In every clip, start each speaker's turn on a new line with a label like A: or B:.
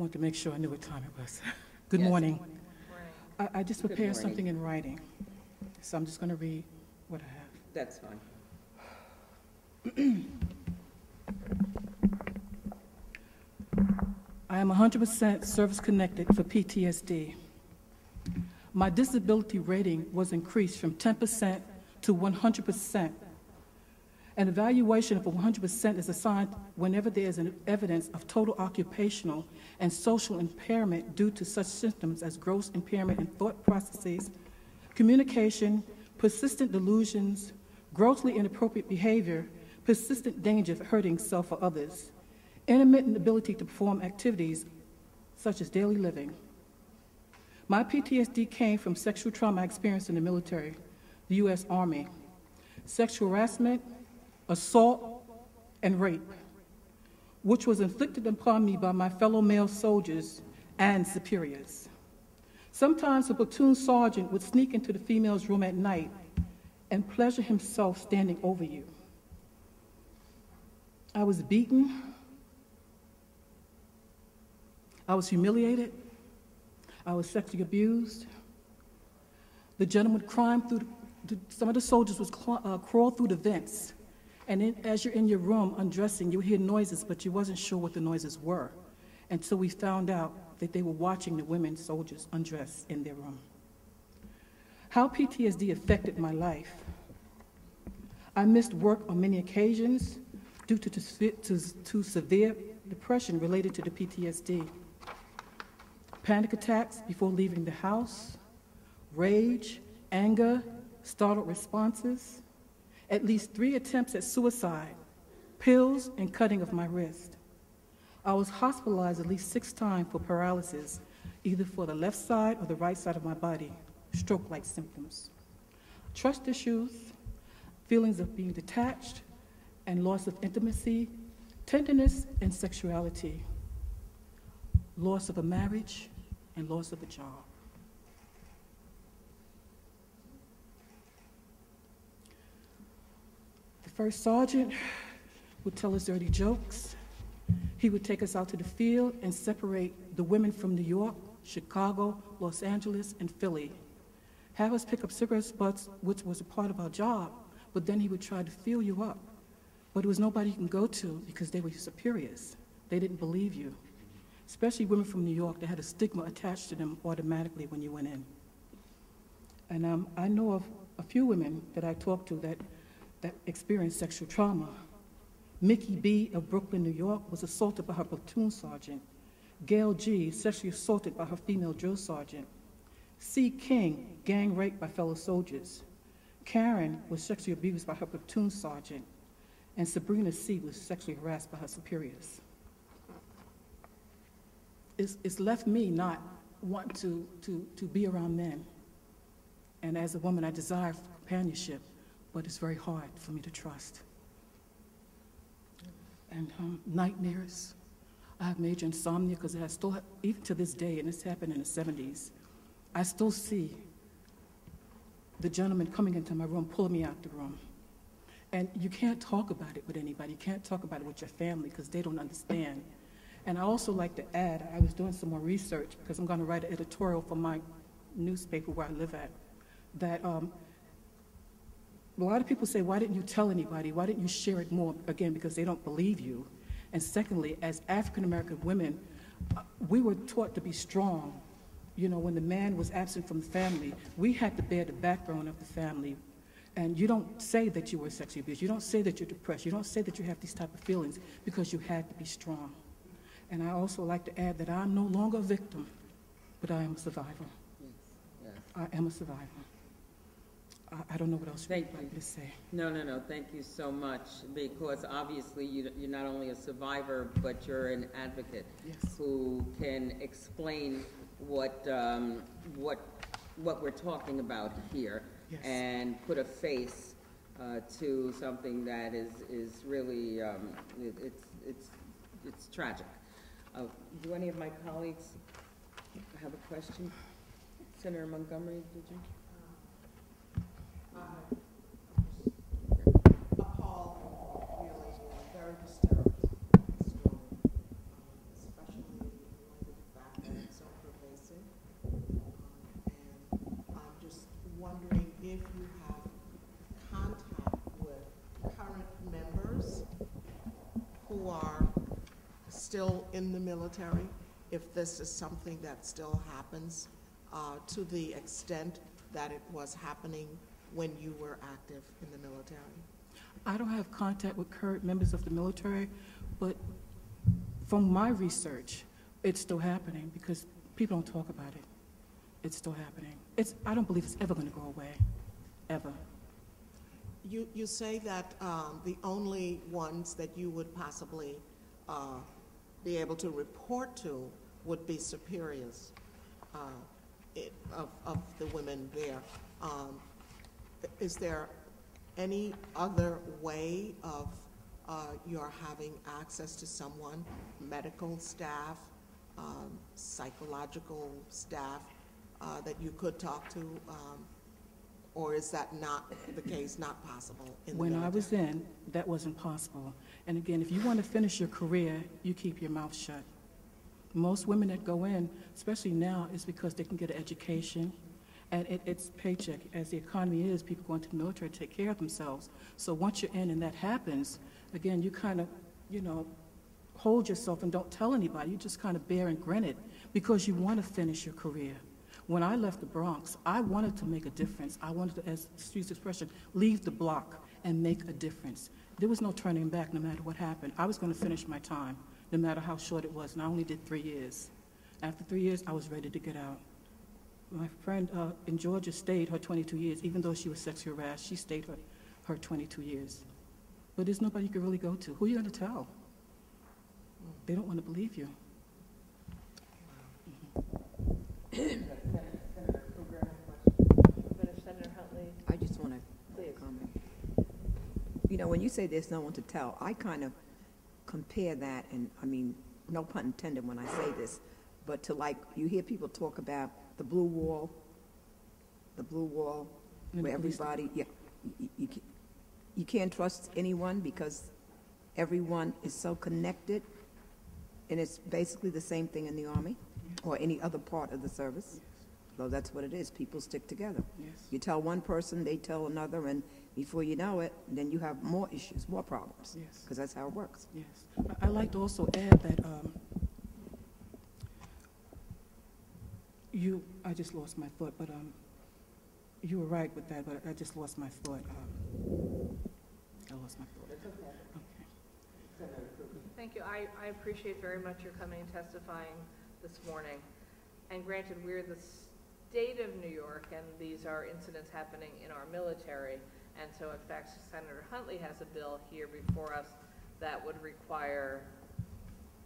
A: wanted to make sure I knew what time it was. Good morning. I just prepared something in writing, so I'm just going to read what I have.
B: That's fine.
A: I am 100% service-connected for PTSD. My disability rating was increased from 10% to 100%. An evaluation of 100% is assigned whenever there is an evidence of total occupational and social impairment due to such symptoms as gross impairment in thought processes, communication, persistent delusions, grossly inappropriate behavior, persistent danger of hurting self or others, intermittent ability to perform activities such as daily living. My PTSD came from sexual trauma I experienced in the military, the U.S. Army, sexual harassment, assault, and rape, which was inflicted upon me by my fellow male soldiers and superiors. Sometimes a platoon sergeant would sneak into the female's room at night and pleasure himself standing over you. I was beaten. I was humiliated. I was sexually abused. The gentleman would climb through, some of the soldiers would crawl through the vents. And as you're in your room undressing, you would hear noises, but you wasn't sure what the noises were until we found out that they were watching the women soldiers undress in their room. How PTSD affected my life. I missed work on many occasions due to severe depression related to the PTSD. Panic attacks before leaving the house, rage, anger, startled responses, at least 3 attempts at suicide, pills, and cutting of my wrist. I was hospitalized at least 6 times for paralysis, either for the left side or the right side of my body, stroke-like symptoms. Trust issues, feelings of being detached, and loss of intimacy, tenderness, and sexuality, loss of a marriage, and loss of a job. The first sergeant would tell us dirty jokes. He would take us out to the field and separate the women from New York, Chicago, Los Angeles, and Philly. Have us pick up cigarette butts, which was a part of our job, but then he would try to fill you up. But it was nobody you can go to because they were your superiors. They didn't believe you. Especially women from New York, they had a stigma attached to them automatically when you went in. And I know of a few women that I talked to that experienced sexual trauma. Mickey B. of Brooklyn, New York, was assaulted by her platoon sergeant. Gail G. sexually assaulted by her female drill sergeant. C. King, gang raped by fellow soldiers. Karen was sexually abused by her platoon sergeant. And Sabrina C. was sexually harassed by her superiors. It's left me not wanting to be around men. And as a woman, I desire companionship, but it's very hard for me to trust. And nightmares. I have major insomnia because I still, even to this day, and this happened in the 70s, I still see the gentleman coming into my room, pulling me out the room. And you can't talk about it with anybody. You can't talk about it with your family because they don't understand. And I also like to add, I was doing some more research because I'm going to write an editorial for my newspaper where I live at, that a lot of people say, why didn't you tell anybody? Why didn't you share it more? Again, because they don't believe you. And secondly, as African-American women, we were taught to be strong. You know, when the man was absent from the family, we had to bear the backbone of the family. And you don't say that you were sexually abused. You don't say that you're depressed. You don't say that you have these type of feelings because you had to be strong. And I also like to add that I'm no longer a victim, but I am a survivor.
B: Yes.
A: I am a survivor. I don't know what else you'd like me to say.
B: No. Thank you so much, because obviously you're not only a survivor, but you're an advocate.
A: Yes.
B: Who can explain what we're talking about here. Yes. And put a face to something that is really it's tragic. Do any of my colleagues have a question? Senator Montgomery, did you?
C: Appalled, really, very disturbed story, especially in light of still in the military, if this is something that still happens to the extent that it was happening when you were active in the military?
A: I don't have contact with current members of the military, but from my research, it's still happening because people don't talk about it. It's still happening. I don't believe it's ever going to go away, ever.
C: You say that the only ones that you would possibly be able to report to would be superiors of the women there. Is there any other way of your having access to someone, medical staff, psychological staff, that you could talk to? Or is that not the case, not possible in the military?
A: When I was in, that wasn't possible. And again, if you want to finish your career, you keep your mouth shut. Most women that go in, especially now, is because they can get an education, and it's paycheck. As the economy is, people go into the military to take care of themselves. So once you're in and that happens, again, you kind of, hold yourself and don't tell anybody. You just kind of bear and grin it because you want to finish your career. When I left the Bronx, I wanted to make a difference. I wanted to, as excuse the expression, leave the block and make a difference. There was no turning back no matter what happened. I was going to finish my time, no matter how short it was, and I only did 3 years. After 3 years, I was ready to get out. My friend in Georgia stayed her 22 years. Even though she was sexually harassed, she stayed her 22 years. But there's nobody you can really go to. Who are you going to tell? They don't want to believe you.
D: Senator Huntley.
E: I just want to comment. When you say there's no one to tell, I kind of compare that, and I mean, no pun intended when I say this, but to you hear people talk about the blue wall, where everybody, you can't trust anyone because everyone is so connected, and it's basically the same thing in the Army or any other part of the service. So that's what it is. People stick together.
A: Yes.
E: You tell one person, they tell another, and before you know it, then you have more issues, more problems.
A: Yes.
E: Because that's how it works.
A: Yes. I'd like to also add that I just lost my thought, but you were right with that, but I just lost my thought. I lost my thought.
B: That's okay.
A: Okay.
D: Thank you. I appreciate very much your coming and testifying this morning. And granted, we're the state of New York, and these are incidents happening in our military. And so, in fact, Senator Huntley has a bill here before us that would require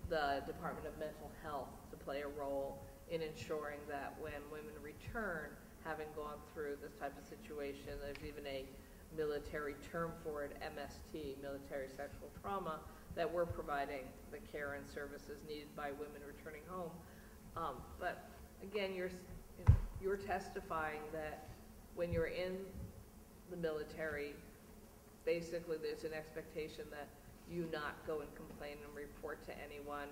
D: the Department of Mental Health to play a role in ensuring that when women return, having gone through this type of situation, there's even a military term for it, MST, military sexual trauma, that we're providing the care and services needed by women returning home. But again, you're testifying that when you're in the military, basically there's an expectation that you not go and complain and report to anyone.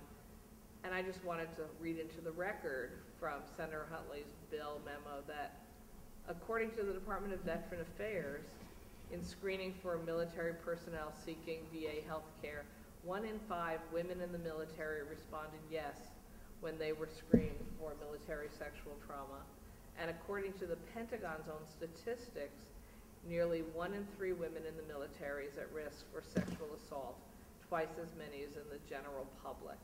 D: And I just wanted to read into the record from Senator Huntley's bill memo that according to the Department of Veteran Affairs, in screening for military personnel seeking VA health care, 1 in 5 women in the military responded yes when they were screened for military sexual trauma. And according to the Pentagon's own statistics, nearly 1 in 3 women in the military is at risk for sexual assault, twice as many as in the general public.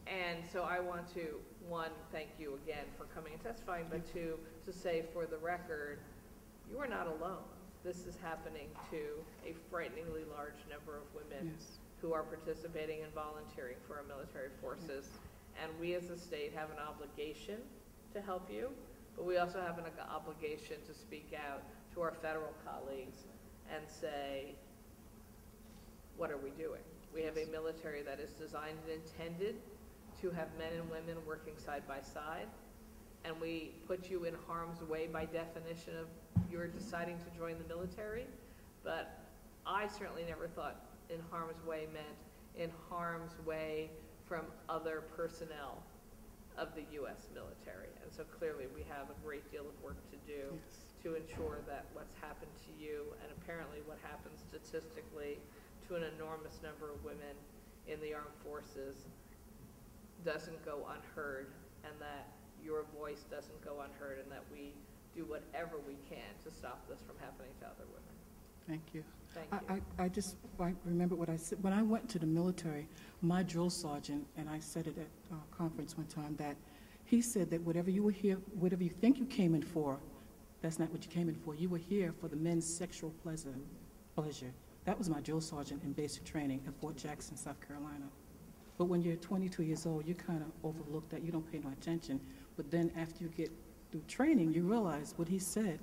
D: And so I want to, 1, thank you again for coming and testifying, but 2, to say for the record, you are not alone. This is happening to a frighteningly large number of women who are participating and volunteering for our military forces. And we as a state have an obligation to help you, but we also have an obligation to speak out to our federal colleagues and say, what are we doing? We have a military that is designed and intended to have men and women working side by side, and we put you in harm's way by definition of you're deciding to join the military, but I certainly never thought in harm's way meant in harm's way from other personnel of the U.S. military. And so clearly we have a great deal of work to do to ensure that what's happened to you, and apparently what happens statistically to an enormous number of women, in the armed forces doesn't go unheard, and that your voice doesn't go unheard, and that we do whatever we can to stop this from happening to other women.
A: Thank you.
D: Thank you.
A: I remember what I said. When I went to the military, my drill sergeant, and I said it at a conference one time, that he said that whatever you were here, whatever you think you came in for, that's not what you came in for. You were here for the men's sexual pleasure. That was my drill sergeant in basic training at Fort Jackson, South Carolina. But when you're 22 years old, you kind of overlook that. You don't pay no attention. But then after you get through training, you realize what he said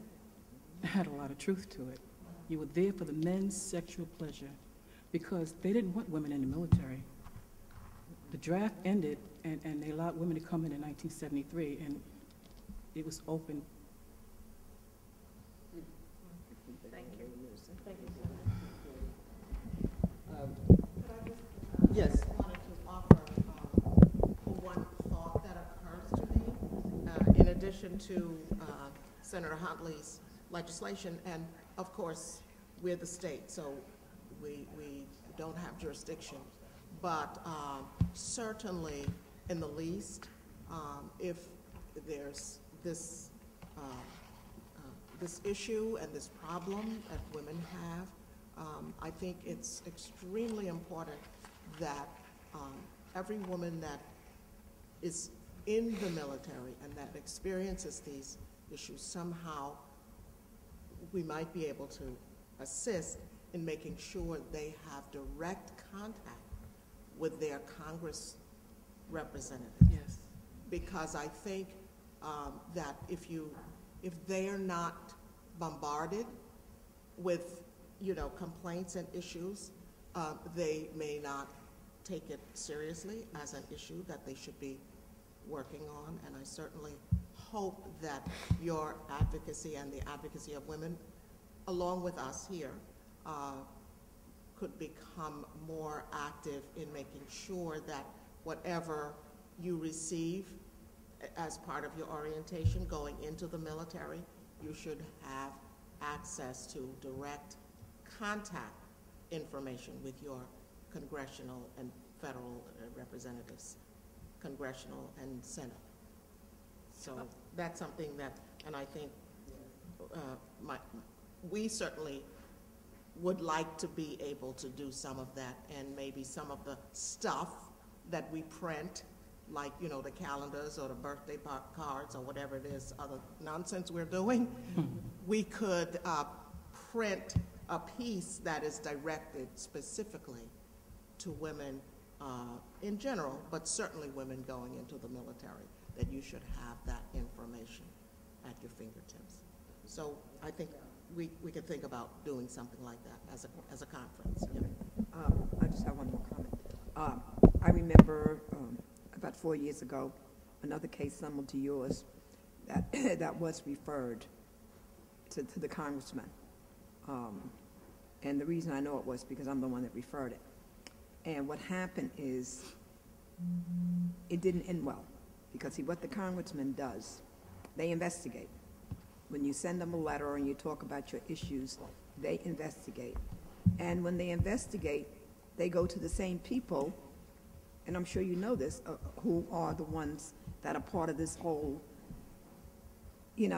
A: had a lot of truth to it. You were there for the men's sexual pleasure because they didn't want women in the military. The draft ended, and they allowed women to come in 1973, and it was open.
D: Thank you. Thank you.
B: Yes.
C: I wanted to offer one thought that occurs to me, in addition to Senator Huntley's legislation, and of course, we're the state, so we don't have jurisdiction, but certainly in the least, if there's this this issue and this problem that women have, I think it's extremely important that every woman that is in the military and that experiences these issues, somehow we might be able to assist in making sure they have direct contact with their Congress representatives.
A: Yes.
C: Because I think that if they are not bombarded with, complaints and issues, they may not take it seriously as an issue that they should be working on. And I certainly hope that your advocacy and the advocacy of women, along with us here, could become more active in making sure that whatever you receive as part of your orientation going into the military, you should have access to direct contact information with your congressional and federal representatives, congressional and Senate. So that's something that, and I think we certainly would like to be able to do some of that, and maybe some of the stuff that we print, like, the calendars or the birthday cards or whatever it is, other nonsense we're doing, we could print a piece that is directed specifically to women in general, but certainly women going into the military, that you should have that information at your fingertips. So I think we could think about doing something like that as a conference. Yeah.
E: I just have one more comment. I remember about 4 years ago, another case similar to yours that was referred to the congressman. And the reason I know it was because I'm the one that referred it. And what happened is it didn't end well, because what the congressman does, they investigate. When you send them a letter and you talk about your issues, they investigate. And when they investigate, they go to the same people, and I'm sure you know this, who are the ones that are part of this whole,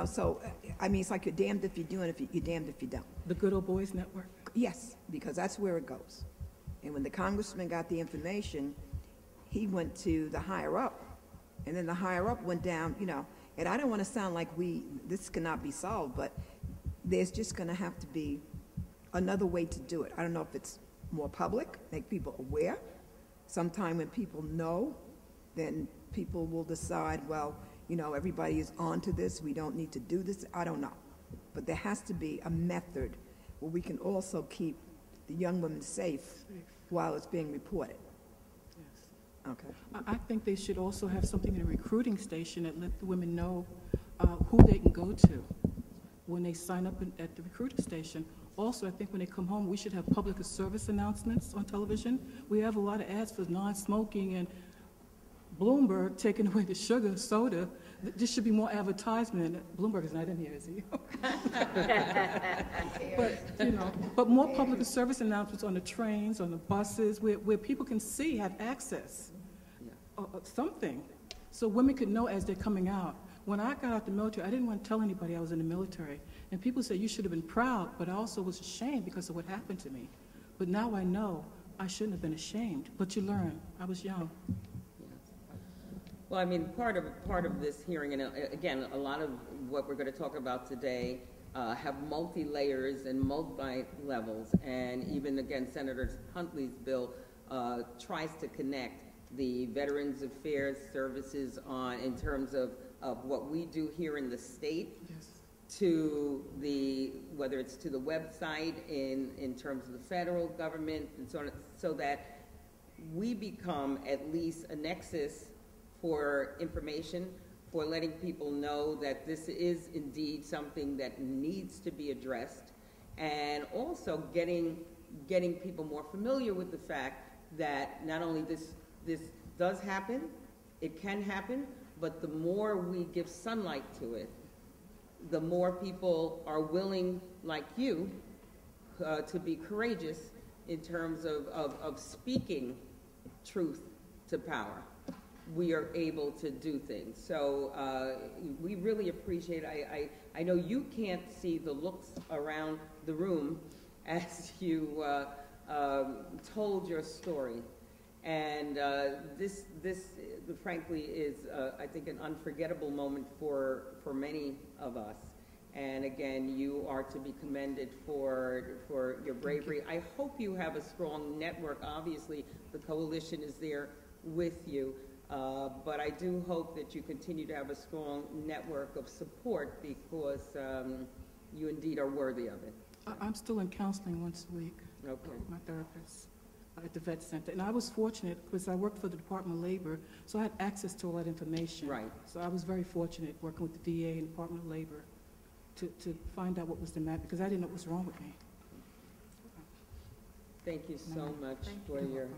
E: so, I mean, it's like you're damned if you do and you're damned if you don't.
A: The Good Old Boys Network?
E: Yes, because that's where it goes. And when the congressman got the information, he went to the higher up, and then the higher up went down, and I don't want to sound like this cannot be solved, but there's just going to have to be another way to do it. I don't know if it's more public, make people aware. Sometime when people know, then people will decide, well, everybody is onto this, we don't need to do this. I don't know. But there has to be a method where we can also keep the young women safe while it's being reported.
A: Yes.
E: Okay.
A: I think they should also have something in a recruiting station that let the women know who they can go to when they sign up at the recruiting station. Also, I think when they come home, we should have public service announcements on television. We have a lot of ads for non-smoking, and Bloomberg taking away the sugar, soda, there should be more advertisement. Bloomberg is not in here, is he? But, you know, but more public service announcements on the trains, on the buses, where people can see, have access, something, so women could know as they're coming out. When I got out the military, I didn't want to tell anybody I was in the military. And people say, you should have been proud, but I also was ashamed because of what happened to me. But now I know I shouldn't have been ashamed. But you learn. I was young.
B: Well, I mean, part of this hearing, and again, a lot of what we're going to talk about today have multi-layers and multi-levels. And even, again, Senator Huntley's bill tries to connect the Veterans Affairs Services in terms of what we do here in the state,
A: Yes.
B: to whether it's to the website in terms of the federal government and so on, so that we become at least a nexus for information, for letting people know that this is indeed something that needs to be addressed, and also getting people more familiar with the fact that not only this does happen, it can happen, but the more we give sunlight to it, the more people are willing, like you, to be courageous in terms of speaking truth to power. We are able to do things. So we really appreciate, I know you can't see the looks around the room as you told your story. And this frankly is, I think, an unforgettable moment for many of us. And again, you are to be commended for your bravery. I hope you have a strong network. Obviously, the coalition is there with you. But I do hope that you continue to have a strong network of support, because you indeed are worthy of it.
A: I'm still in counseling once a week.
B: Okay.
A: With my therapist at the vet center. And I was fortunate because I worked for the Department of Labor, so I had access to all that information.
B: Right.
A: So I was very fortunate working with the DA and Department of Labor to find out what was the matter, because I didn't know what was wrong with me.
B: Thank you so much for your